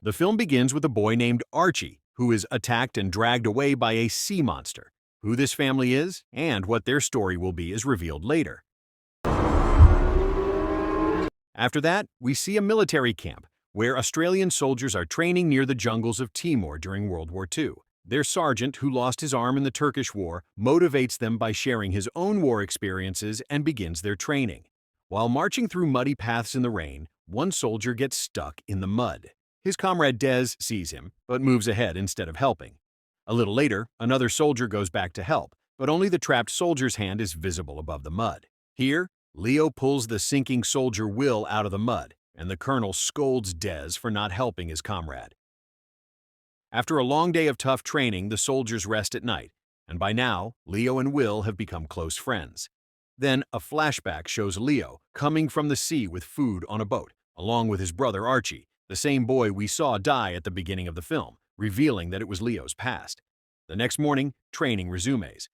The film begins with a boy named Archie, who is attacked and dragged away by a sea monster. Who this family is and what their story will be is revealed later. After that, we see a military camp where Australian soldiers are training near the jungles of Timor during World War II. Their sergeant, who lost his arm in the Turkish War, motivates them by sharing his own war experiences and begins their training. While marching through muddy paths in the rain, one soldier gets stuck in the mud. His comrade Des sees him, but moves ahead instead of helping. A little later, another soldier goes back to help, but only the trapped soldier's hand is visible above the mud. Here, Leo pulls the sinking soldier Will out of the mud, and the colonel scolds Des for not helping his comrade. After a long day of tough training, the soldiers rest at night, and by now, Leo and Will have become close friends. Then, a flashback shows Leo coming from the sea with food on a boat, along with his brother Archie, the same boy we saw die at the beginning of the film, revealing that it was Leo's past. The next morning, training resumes.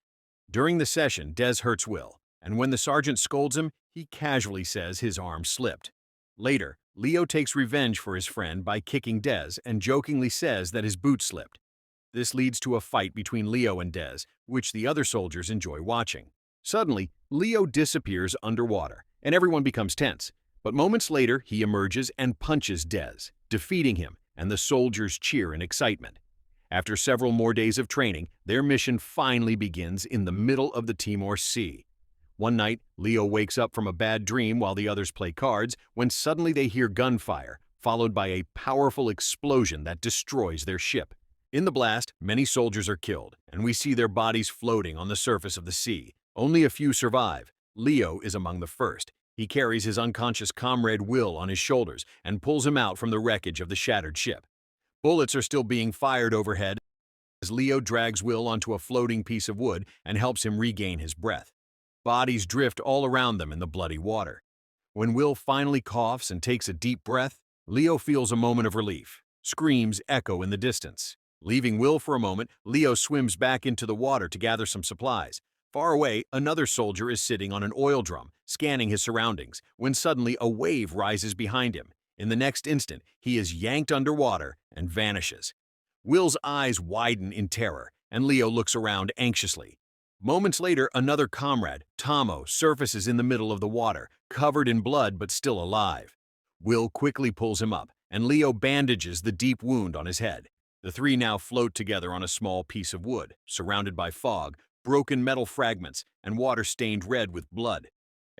During the session, Des hurts Will, and when the sergeant scolds him, he casually says his arm slipped. Later, Leo takes revenge for his friend by kicking Des and jokingly says that his boot slipped. This leads to a fight between Leo and Des, which the other soldiers enjoy watching. Suddenly, Leo disappears underwater, and everyone becomes tense. But moments later, he emerges and punches Des, defeating him, and the soldiers cheer in excitement. After several more days of training, their mission finally begins in the middle of the Timor Sea. One night, Leo wakes up from a bad dream while the others play cards, when suddenly they hear gunfire, followed by a powerful explosion that destroys their ship. In the blast, many soldiers are killed, and we see their bodies floating on the surface of the sea. Only a few survive. Leo is among the first. He carries his unconscious comrade Will on his shoulders and pulls him out from the wreckage of the shattered ship. Bullets are still being fired overhead as Leo drags Will onto a floating piece of wood and helps him regain his breath. Bodies drift all around them in the bloody water. When Will finally coughs and takes a deep breath, Leo feels a moment of relief. Screams echo in the distance. Leaving Will for a moment, Leo swims back into the water to gather some supplies. Far away, another soldier is sitting on an oil drum, scanning his surroundings, when suddenly a wave rises behind him. In the next instant, he is yanked underwater and vanishes. Will's eyes widen in terror, and Leo looks around anxiously. Moments later, another comrade, Tomo, surfaces in the middle of the water, covered in blood but still alive. Will quickly pulls him up, and Leo bandages the deep wound on his head. The three now float together on a small piece of wood, surrounded by fog, broken metal fragments, and water stained red with blood.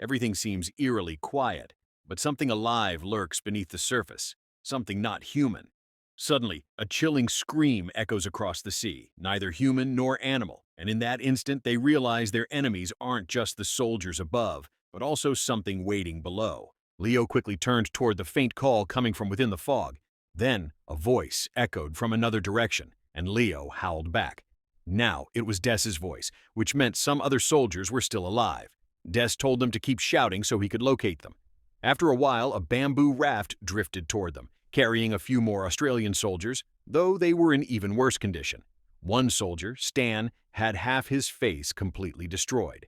Everything seems eerily quiet, but something alive lurks beneath the surface, something not human. Suddenly, a chilling scream echoes across the sea, neither human nor animal, and in that instant they realize their enemies aren't just the soldiers above, but also something waiting below. Leo quickly turned toward the faint call coming from within the fog. Then, a voice echoed from another direction, and Leo howled back. Now it was Des's voice, which meant some other soldiers were still alive. Des told them to keep shouting so he could locate them. After a while, a bamboo raft drifted toward them, carrying a few more Australian soldiers, though they were in even worse condition. One soldier, Stan, had half his face completely destroyed.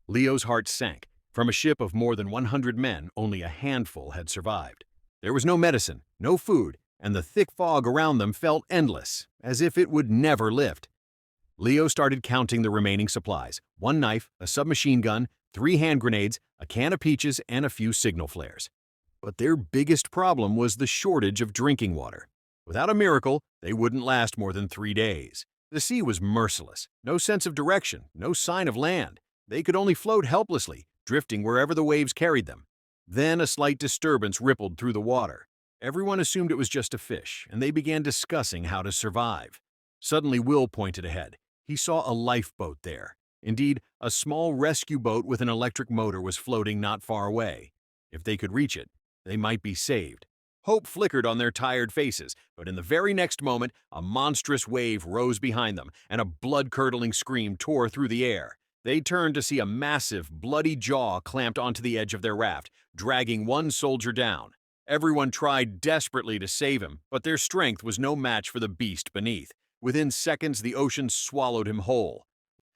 Leo's heart sank. From a ship of more than 100 men, only a handful had survived. There was no medicine, no food, and the thick fog around them felt endless, as if it would never lift. Leo started counting the remaining supplies: one knife, a submachine gun, 3 hand grenades, a can of peaches, and a few signal flares. But their biggest problem was the shortage of drinking water. Without a miracle, they wouldn't last more than 3 days. The sea was merciless. No sense of direction, no sign of land. They could only float helplessly, drifting wherever the waves carried them. Then a slight disturbance rippled through the water. Everyone assumed it was just a fish, and they began discussing how to survive. Suddenly, Will pointed ahead. He saw a lifeboat there. Indeed, a small rescue boat with an electric motor was floating not far away. If they could reach it, they might be saved. Hope flickered on their tired faces, but in the very next moment, a monstrous wave rose behind them, and a blood-curdling scream tore through the air. They turned to see a massive, bloody jaw clamped onto the edge of their raft, dragging one soldier down. Everyone tried desperately to save him, but their strength was no match for the beast beneath. Within seconds, the ocean swallowed him whole.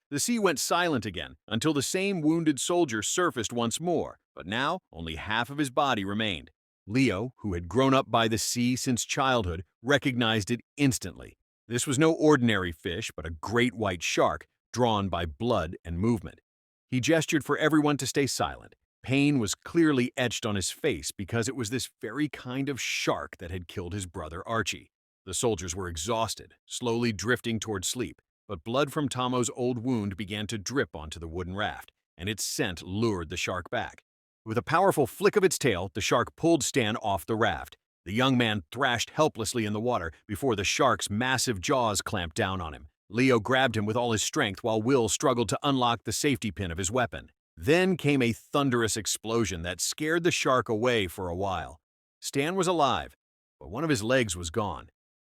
The sea went silent again until the same wounded soldier surfaced once more, but now only half of his body remained. Leo, who had grown up by the sea since childhood, recognized it instantly. This was no ordinary fish, but a great white shark, drawn by blood and movement. He gestured for everyone to stay silent. Pain was clearly etched on his face because it was this very kind of shark that had killed his brother Archie. The soldiers were exhausted, slowly drifting toward sleep, but blood from Tomo's old wound began to drip onto the wooden raft, and its scent lured the shark back. With a powerful flick of its tail, the shark pulled Stan off the raft. The young man thrashed helplessly in the water before the shark's massive jaws clamped down on him. Leo grabbed him with all his strength while Will struggled to unlock the safety pin of his weapon. Then came a thunderous explosion that scared the shark away for a while. Stan was alive, but one of his legs was gone.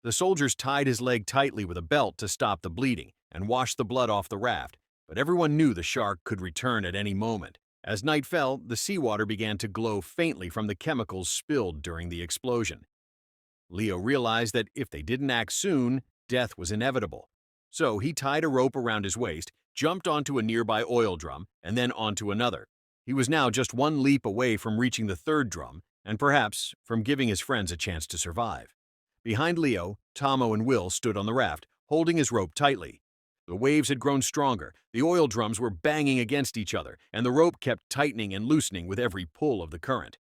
The soldiers tied his leg tightly with a belt to stop the bleeding and washed the blood off the raft, but everyone knew the shark could return at any moment. As night fell, the seawater began to glow faintly from the chemicals spilled during the explosion. Leo realized that if they didn't act soon, death was inevitable. So he tied a rope around his waist, jumped onto a nearby oil drum, and then onto another. He was now just one leap away from reaching the third drum, and perhaps from giving his friends a chance to survive. Behind Leo, Tomo and Will stood on the raft, holding his rope tightly. The waves had grown stronger, the oil drums were banging against each other, and the rope kept tightening and loosening with every pull of the current.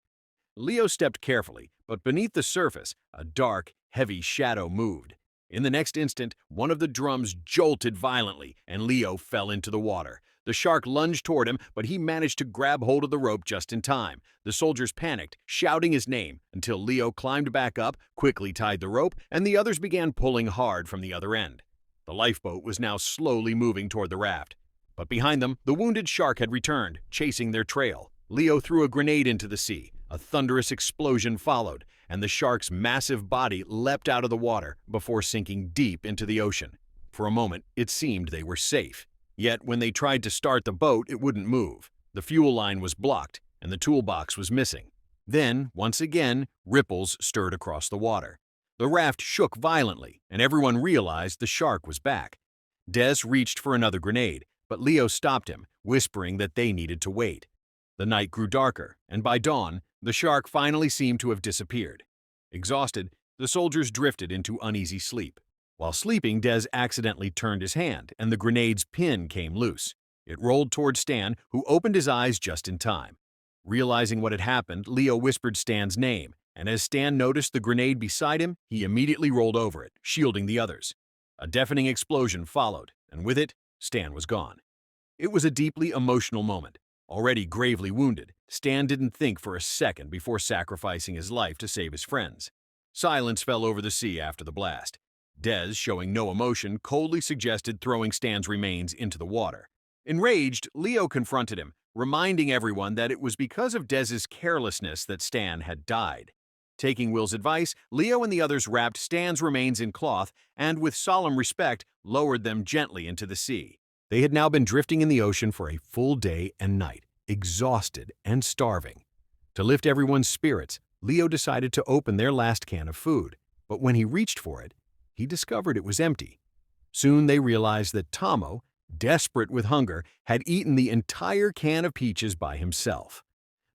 Leo stepped carefully, but beneath the surface, a dark, heavy shadow moved. In the next instant, one of the drums jolted violently, and Leo fell into the water. The shark lunged toward him, but he managed to grab hold of the rope just in time. The soldiers panicked, shouting his name, until Leo climbed back up, quickly tied the rope, and the others began pulling hard from the other end. The lifeboat was now slowly moving toward the raft. But behind them, the wounded shark had returned, chasing their trail. Leo threw a grenade into the sea. A thunderous explosion followed, and the shark's massive body leapt out of the water before sinking deep into the ocean. For a moment, it seemed they were safe. Yet when they tried to start the boat, it wouldn't move. The fuel line was blocked, and the toolbox was missing. Then, once again, ripples stirred across the water. The raft shook violently, and everyone realized the shark was back. Des reached for another grenade, but Leo stopped him, whispering that they needed to wait. The night grew darker, and by dawn, the shark finally seemed to have disappeared. Exhausted, the soldiers drifted into uneasy sleep. While sleeping, Des accidentally turned his hand, and the grenade's pin came loose. It rolled toward Stan, who opened his eyes just in time. Realizing what had happened, Leo whispered Stan's name, and as Stan noticed the grenade beside him, he immediately rolled over it, shielding the others. A deafening explosion followed, and with it, Stan was gone. It was a deeply emotional moment. Already gravely wounded, Stan didn't think for a second before sacrificing his life to save his friends. Silence fell over the sea after the blast. Des, showing no emotion, coldly suggested throwing Stan's remains into the water. Enraged, Leo confronted him, reminding everyone that it was because of Des's carelessness that Stan had died. Taking Will's advice, Leo and the others wrapped Stan's remains in cloth and, with solemn respect, lowered them gently into the sea. They had now been drifting in the ocean for a full day and night, exhausted and starving. To lift everyone's spirits, Leo decided to open their last can of food, but when he reached for it, he discovered it was empty. Soon they realized that Tomo, desperate with hunger, had eaten the entire can of peaches by himself.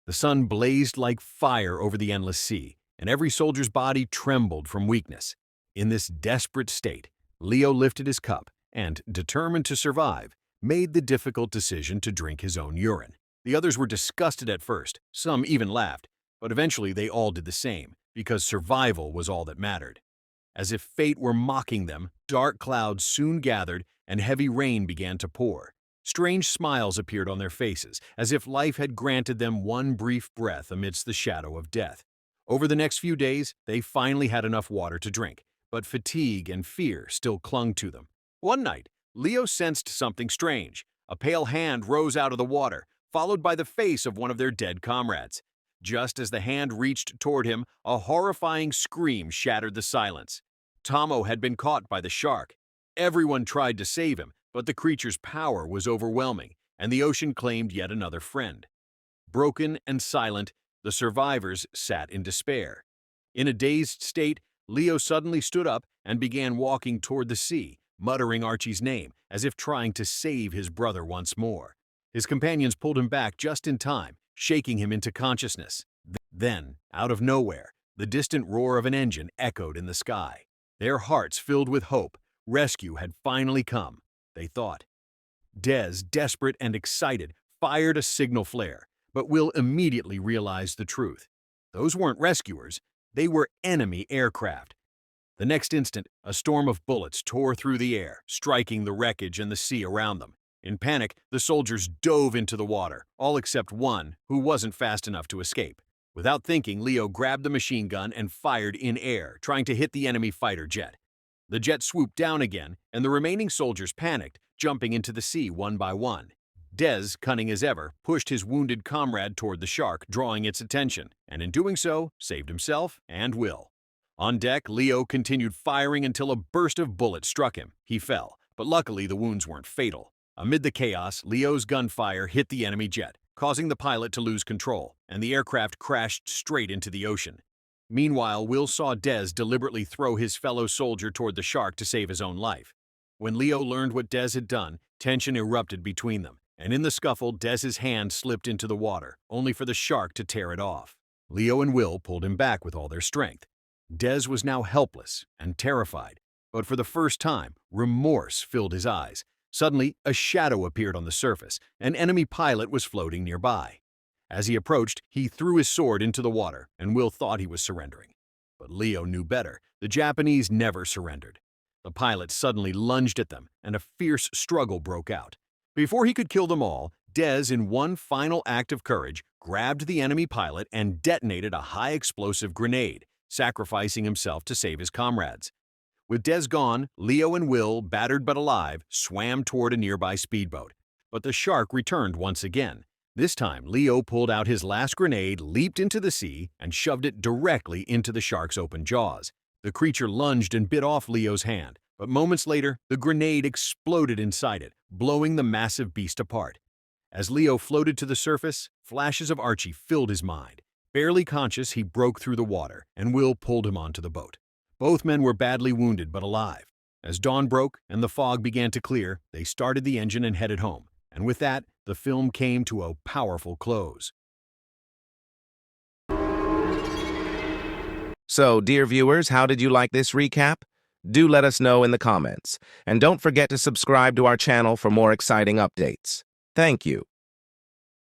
The sun blazed like fire over the endless sea, and every soldier's body trembled from weakness. In this desperate state, Leo lifted his cup and, determined to survive, made the difficult decision to drink his own urine. The others were disgusted at first, some even laughed, but eventually they all did the same, because survival was all that mattered. As if fate were mocking them, dark clouds soon gathered and heavy rain began to pour. Strange smiles appeared on their faces, as if life had granted them one brief breath amidst the shadow of death. Over the next few days, they finally had enough water to drink, but fatigue and fear still clung to them. One night, Leo sensed something strange. A pale hand rose out of the water, followed by the face of one of their dead comrades. Just as the hand reached toward him, a horrifying scream shattered the silence. Tomo had been caught by the shark. Everyone tried to save him, but the creature's power was overwhelming, and the ocean claimed yet another friend. Broken and silent, the survivors sat in despair. In a dazed state, Leo suddenly stood up and began walking toward the sea, muttering Archie's name, as if trying to save his brother once more. His companions pulled him back just in time, shaking him into consciousness. Then, out of nowhere, The distant roar of an engine echoed in the sky. Their hearts filled with hope. Rescue had finally come, they thought. Des, desperate and excited, fired a signal flare, but Will immediately realized the truth. Those weren't rescuers, they were enemy aircraft. The next instant, a storm of bullets tore through the air, striking the wreckage and the sea around them. In panic, the soldiers dove into the water, all except one, who wasn't fast enough to escape. Without thinking, Leo grabbed the machine gun and fired in air, trying to hit the enemy fighter jet. The jet swooped down again, and the remaining soldiers panicked, jumping into the sea one by one. Des, cunning as ever, pushed his wounded comrade toward the shark, drawing its attention, and in doing so, saved himself and Will. On deck, Leo continued firing until a burst of bullets struck him. He fell, but luckily the wounds weren't fatal. Amid the chaos, Leo's gunfire hit the enemy jet, causing the pilot to lose control, and the aircraft crashed straight into the ocean. Meanwhile, Will saw Des deliberately throw his fellow soldier toward the shark to save his own life. When Leo learned what Des had done, tension erupted between them, and in the scuffle, Des's hand slipped into the water, only for the shark to tear it off. Leo and Will pulled him back with all their strength. Des was now helpless and terrified, but for the first time, remorse filled his eyes. Suddenly, a shadow appeared on the surface. An enemy pilot was floating nearby. As he approached, he threw his sword into the water, and Will thought he was surrendering. But Leo knew better. The Japanese never surrendered. The pilot suddenly lunged at them, and a fierce struggle broke out. Before he could kill them all, Des, in one final act of courage, grabbed the enemy pilot and detonated a high-explosive grenade, sacrificing himself to save his comrades. With Des gone, Leo and Will, battered but alive, swam toward a nearby speedboat. But the shark returned once again. This time, Leo pulled out his last grenade, leaped into the sea, and shoved it directly into the shark's open jaws. The creature lunged and bit off Leo's hand, but moments later, the grenade exploded inside it, blowing the massive beast apart. As Leo floated to the surface, flashes of Archie filled his mind. Barely conscious, he broke through the water, and Will pulled him onto the boat. Both men were badly wounded but alive. As dawn broke and the fog began to clear, they started the engine and headed home. And with that, the film came to a powerful close. So, dear viewers, how did you like this recap? Do let us know in the comments. And don't forget to subscribe to our channel for more exciting updates. Thank you.